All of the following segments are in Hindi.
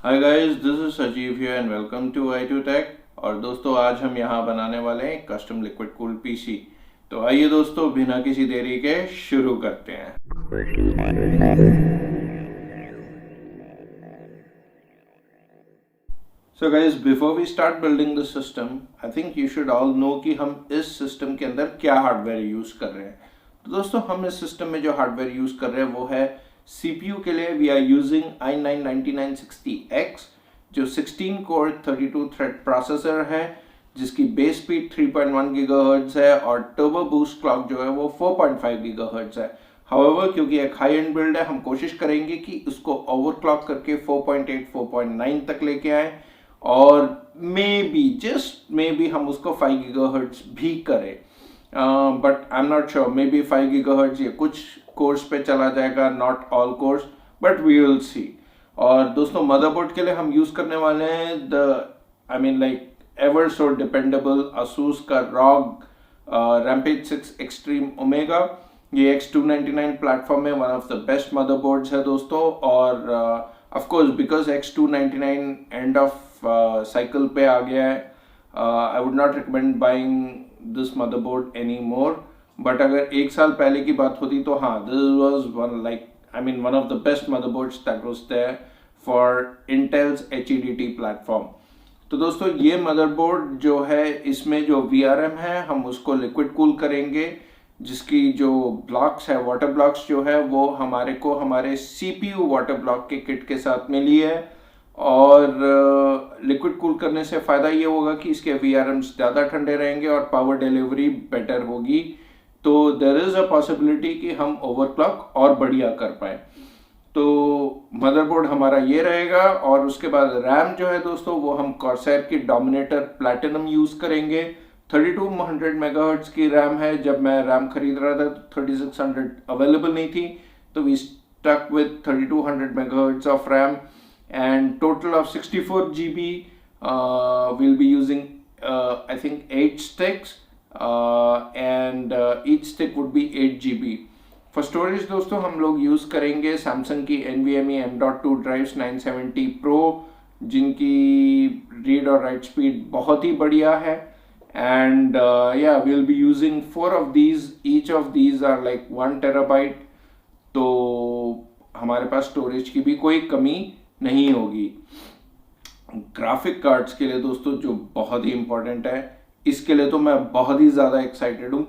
Hi guys, this is Sajeev here and welcome to i2 tech. और दोस्तों, आज हम यहाँ बनाने वाले हैं कस्टम लिक्विड कूल्ड पीसी। तो आइए दोस्तों, बिना किसी देरी के शुरू करते हैं। So guys, before we start building the system, I think you should all know कि हम इस सिस्टम के अंदर क्या हार्डवेयर यूज कर रहे हैं। तो दोस्तों, हम इस सिस्टम में जो हार्डवेयर यूज कर रहे हैं वो है सीपीयू के लिए वी आर यूजिंग i9-9960X, जो 16 कोर 32 थ्रेड प्रोसेसर है, जिसकी बेस स्पीड 3.1 गीगाहर्ट्ज है और टर्बो बूस्ट क्लॉक जो है वो 4.5 गीगाहर्ट्ज है। हाउएवर, क्योंकि एक हाई एंड बिल्ड है, हम कोशिश करेंगे कि उसको ओवरक्लॉक करके 4.8 4.9 तक लेके आए और maybe just maybe हम उसको 5 गीगाहर्ट्ज भी करें। But I am not sure, maybe 5 gigahertz ये कुछ कोर्स पे चला जाएगा, not all cores, but we will see. और दोस्तों, मदरबोर्ड के लिए हम यूज करने वाले हैं like ever so dependable Asus का ROG Rampage 6 Extreme Omega। ये X299 प्लेटफॉर्म में one of the best motherboards है दोस्तों। और of course because X299 end of cycle पे आ गया है, I would not recommend buying this motherboard any more. बट अगर एक साल पहले की बात होती तो हाँ, this was one of the best motherboards that was there for Intel's HEDT platform. तो दोस्तों, ये मदरबोर्ड जो है, इसमें जो VRM है हम उसको लिक्विड कूल करेंगे, जिसकी जो ब्लॉक्स है, वाटर ब्लॉक्स जो है, वो हमारे CPU वाटर ब्लॉक के किट के साथ मिली है। और लिक्विड कूल करने से फ़ायदा ये होगा कि इसके VRMs ज़्यादा ठंडे रहेंगे और पावर डिलीवरी बेटर होगी। तो देर इज़ अ पॉसिबिलिटी कि हम ओवरक्लॉक और बढ़िया कर पाए। तो मदरबोर्ड हमारा ये रहेगा। और उसके बाद रैम जो है दोस्तों, वो हम कॉर्सैर की डोमिनेटर प्लैटिनम यूज़ करेंगे। 3200 मेगाहर्ट्ज की रैम है। जब मैं रैम खरीद रहा था तो 3600 अवेलेबल नहीं थी, तो we stuck with 3200 megahertz of RAM and total of 64 GB. We'll be using I think 8 sticks, and each stick would be 8 GB. For storage दोस्तों, हम लोग यूज़ करेंगे सैमसंग की NVMe M.2 ड्राइव्स 970 Pro, जिनकी रीड और राइट स्पीड बहुत ही बढ़िया है। एंड या we'll be using 4 of these. Each of these are like 1 terabyte. तो हमारे पास स्टोरेज की भी कोई कमी नहीं होगी। ग्राफिक कार्ड्स के लिए दोस्तों, जो बहुत ही इंपॉर्टेंट है, इसके लिए तो मैं बहुत ही ज़्यादा एक्साइटेड हूँ।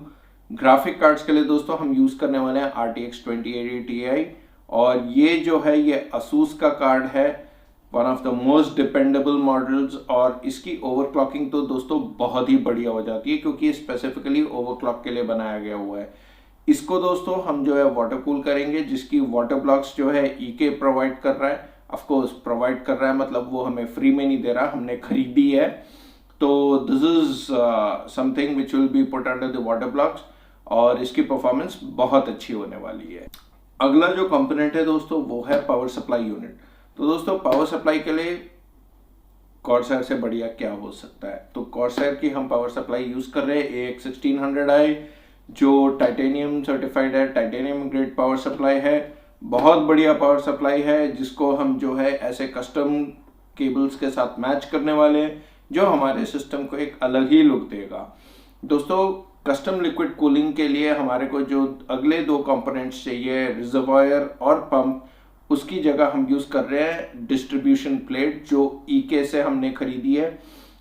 ग्राफिक कार्ड्स के लिए दोस्तों हम यूज़ करने वाले हैं RTX 2080 Ti। और ये जो है, ये Asus का कार्ड है, one of the most dependable models. और इसकी ओवरक्लॉकिंग तो दोस्तों बहुत ही बढ़िया हो जाती है, क्योंकि ये स्पेसिफिकली ओवरक्लॉक के लिए बनाया गया हुआ है। इसको दोस्तों हम जो है वाटर कूल करेंगे, जिसकी वाटर ब्लॉक्स जो है EK प्रोवाइड कर रहा है। ऑफ कोर्स प्रोवाइड कर रहा है मतलब वो हमें फ्री में नहीं दे रहा, हमने खरीदी है। तो this is something which will be put under the water blocks, और इसकी परफॉर्मेंस बहुत अच्छी होने वाली है। अगला जो कंपोनेंट है दोस्तों, वो है पावर सप्लाई यूनिट। तो दोस्तों, पावर सप्लाई के लिए कॉर्सैर से बढ़िया क्या हो सकता है। तो कॉर्सैर की हम पावर सप्लाई यूज कर रहे हैं AX1600i, जो टाइटेनियम सर्टिफाइड है, टाइटेनियम ग्रेड पावर सप्लाई है। बहुत बढ़िया पावर सप्लाई है, जिसको हम जो है ऐसे कस्टम केबल्स के साथ मैच करने वाले हैं, जो हमारे सिस्टम को एक अलग ही लुक देगा। दोस्तों, कस्टम लिक्विड कूलिंग के लिए हमारे को जो अगले 2 कंपोनेंट्स चाहिए, रिजर्वायर और पंप, उसकी जगह हम यूज़ कर रहे हैं डिस्ट्रीब्यूशन प्लेट, जो EK से हमने खरीदी है।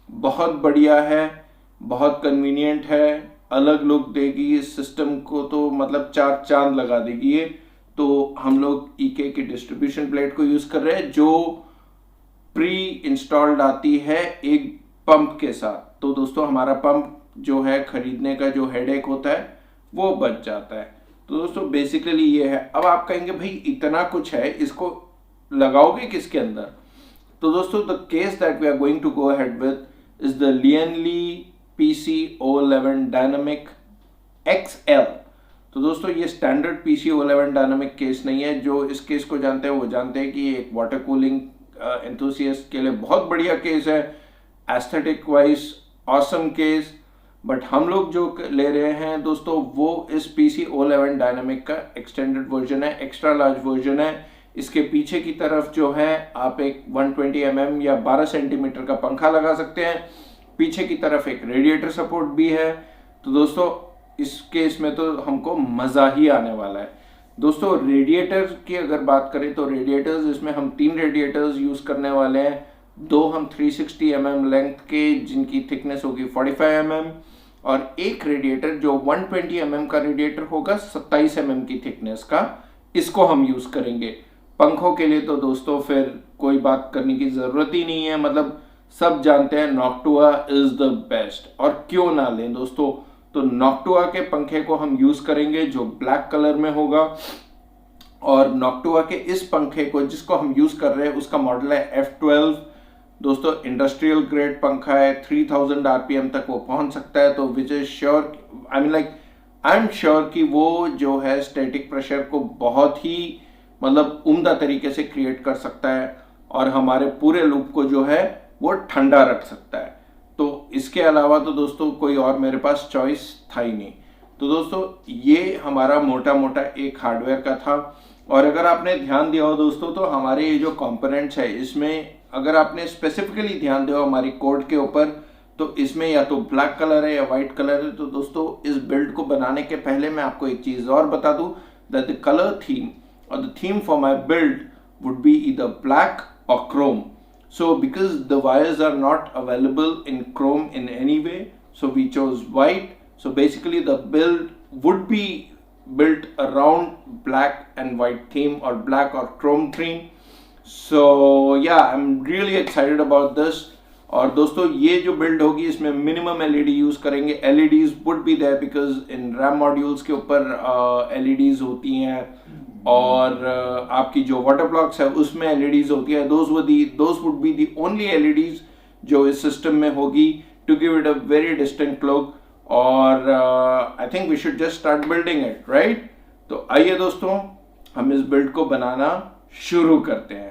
बहुत बढ़िया है, बहुत कन्वीनियंट है, अलग लुक देगी इस सिस्टम को, तो मतलब 4 चांद लगा देगी ये। तो हम लोग EK की डिस्ट्रीब्यूशन प्लेट को यूज़ कर रहे हैं, जो प्री इंस्टॉल्ड आती है एक पंप के साथ। तो दोस्तों, हमारा पंप जो है, खरीदने का जो हेडेक होता है वो बच जाता है। तो दोस्तों, बेसिकली ये है। अब आप कहेंगे भाई इतना कुछ है, इसको लगाओगे किसके अंदर। तो दोस्तों, the case that we are going to go ahead with is the Lianli PC-O11 dynamic XL। तो दोस्तों, ये स्टैंडर्ड PC-O11 डायनामिक केस नहीं है। जो इस केस को जानते हैं वो जानते हैं कि ये एक वाटर कूलिंग एंथुसियास्ट के लिए बहुत बढ़िया केस है, aesthetic wise awesome case. But हम लोग जो ले रहे हैं दोस्तों, वो इस PC-O11 डायनामिक का एक्सटेंडेड वर्जन है, एक्स्ट्रा लार्ज वर्जन है। इसके पीछे की तरफ जो है आप एक 120 mm या 12 सेंटीमीटर का पंखा लगा सकते हैं। पीछे की तरफ एक रेडिएटर सपोर्ट भी है। तो दोस्तों इस केस में तो हमको मज़ा ही आने वाला है। दोस्तों रेडिएटर की अगर बात करें तो रेडिएटर्स, इसमें हम 3 रेडिएटर्स यूज़ करने वाले हैं। 2 हम 360 mm लेंथ के जिनकी थिकनेस होगी 45 mm, और एक रेडिएटर जो 120 mm का रेडिएटर होगा 27 mm की थिकनेस का, इसको हम यूज़ करेंगे। पंखों के लिए तो दोस्तों फिर कोई बात करने की ज़रूरत ही नहीं है, मतलब सब जानते हैं नॉक्टुआ इज़ द बेस्ट, और क्यों ना लें दोस्तों। तो नॉक्टुआ के पंखे को हम यूज़ करेंगे जो ब्लैक कलर में होगा, और नॉक्टुआ के इस पंखे को जिसको हम यूज़ कर रहे हैं उसका मॉडल है F12। दोस्तों इंडस्ट्रियल ग्रेड पंखा है, 3000 RPM तक वो पहुंच सकता है। तो which is sure, I am sure कि वो जो है स्टैटिक प्रेशर को बहुत ही मतलब उम्दा तरीके से क्रिएट कर सकता है, और हमारे पूरे लूप को जो है वो ठंडा रख सकता है। तो इसके अलावा तो दोस्तों कोई और मेरे पास चॉइस था ही नहीं। तो दोस्तों ये हमारा मोटा मोटा एक हार्डवेयर का था। और अगर आपने ध्यान दिया हो दोस्तों, तो हमारे ये जो कंपोनेंट्स है इसमें अगर आपने स्पेसिफिकली ध्यान दिया हो हमारी कोड के ऊपर, तो इसमें या तो ब्लैक कलर है या वाइट कलर है। तो दोस्तों इस बिल्ड को बनाने के पहले मैं आपको एक चीज़ और बता दूं, दैट द कलर थीम और the theme for my build would be either black और Chrome. So because the wires are not available in chrome in any way, so we chose white. So basically the build would be built around black and white theme, or black or chrome theme. So yeah, I'm really excited about this. और दोस्तों ये जो बिल्ड होगी इसमें मिनिमम एलईडी यूज करेंगे। LEDs would be there because in RAM modules के ऊपर एलईडीज होती हैं, और आपकी जो वाटर ब्लॉक्स है उसमें एलईडीज होती है। Those would be the only LEDs जो इस सिस्टम में होगी to give it a very distinct look. और I think we should just start building it, right. तो आइए दोस्तों हम इस बिल्ड को बनाना शुरू करते हैं।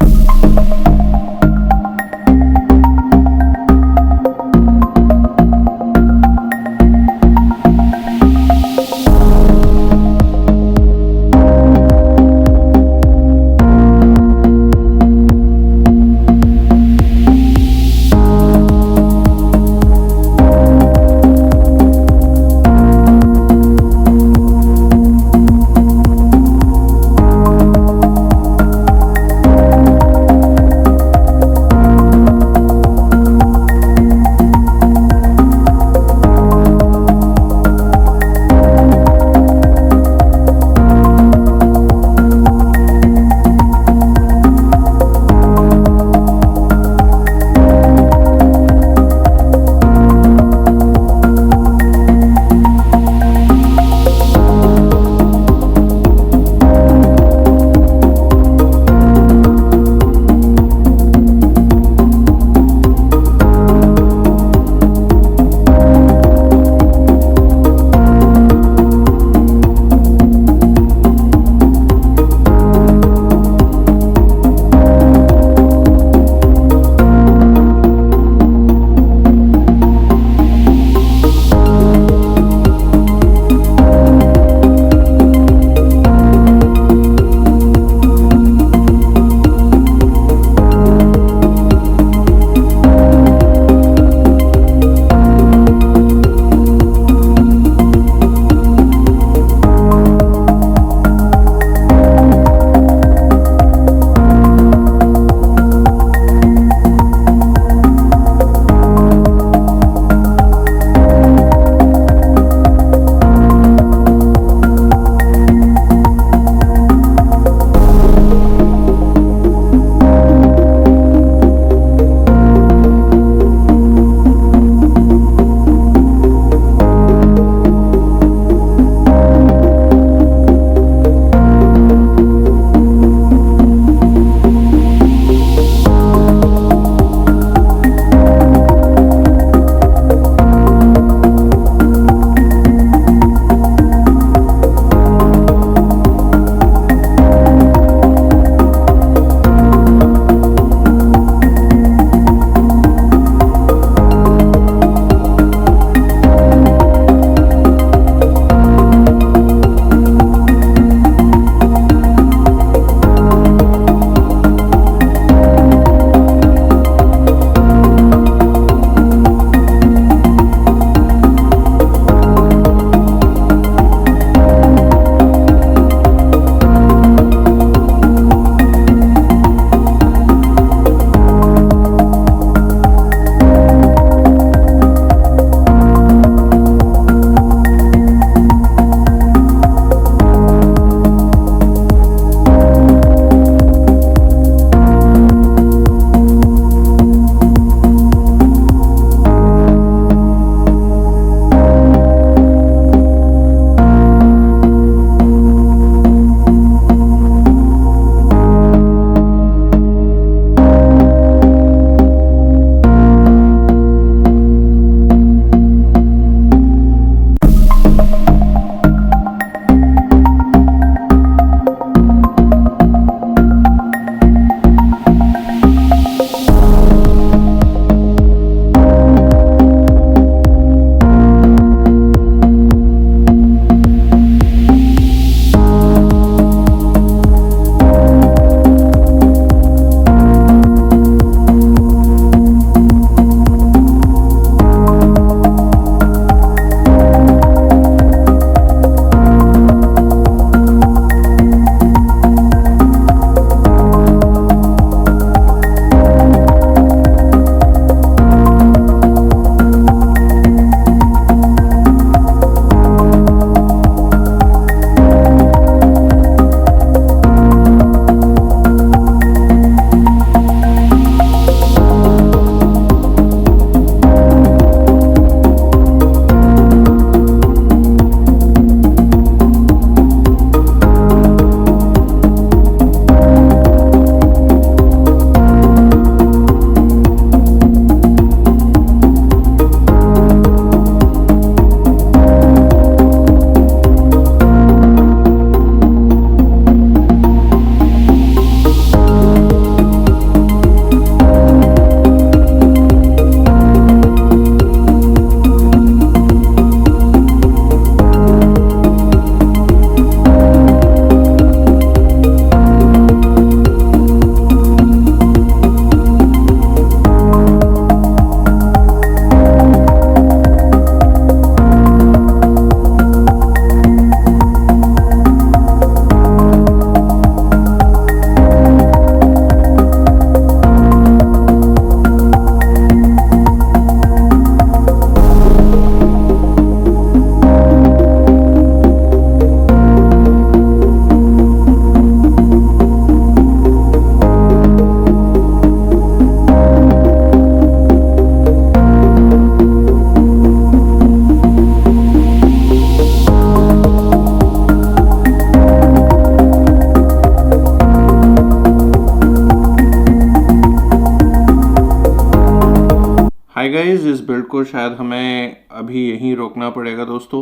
हाय गाइस, इस बिल्ड को शायद हमें अभी यहीं रोकना पड़ेगा दोस्तों,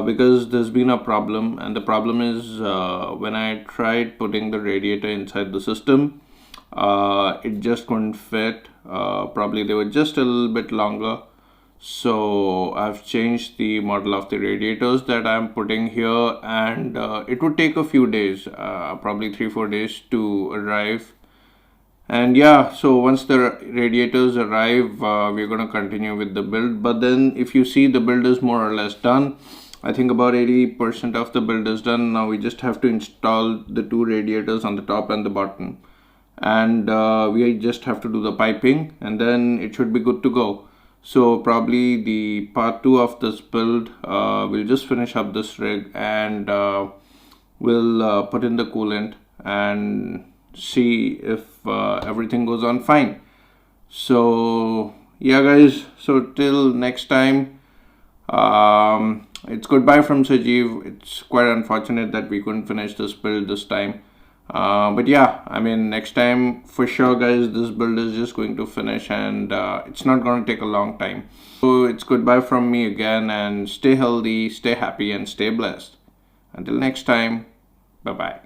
because there's been a problem, and the problem is when I tried putting the radiator inside the system, it just couldn't fit. Probably they were just a little bit longer, so I've changed the model of the radiators that I'm putting here, and it would take a few days, probably 3-4 days to arrive. And yeah, so once the radiators arrive, we're going to continue with the build. But then if you see, the build is more or less done. I think about 80% of the build is done. Now we just have to install the two radiators on the top and the bottom. And we just have to do the piping, and then it should be good to go. So probably the part 2 of this build, we'll just finish up this rig, and we'll put in the coolant and see if everything goes on fine. So yeah guys, so till next time, it's goodbye from Sajeev. It's quite unfortunate that we couldn't finish this build this time, but yeah, I mean, next time for sure guys, this build is just going to finish, and it's not going to take a long time. So it's goodbye from me again, and stay healthy, stay happy, and stay blessed. Until next time, bye bye.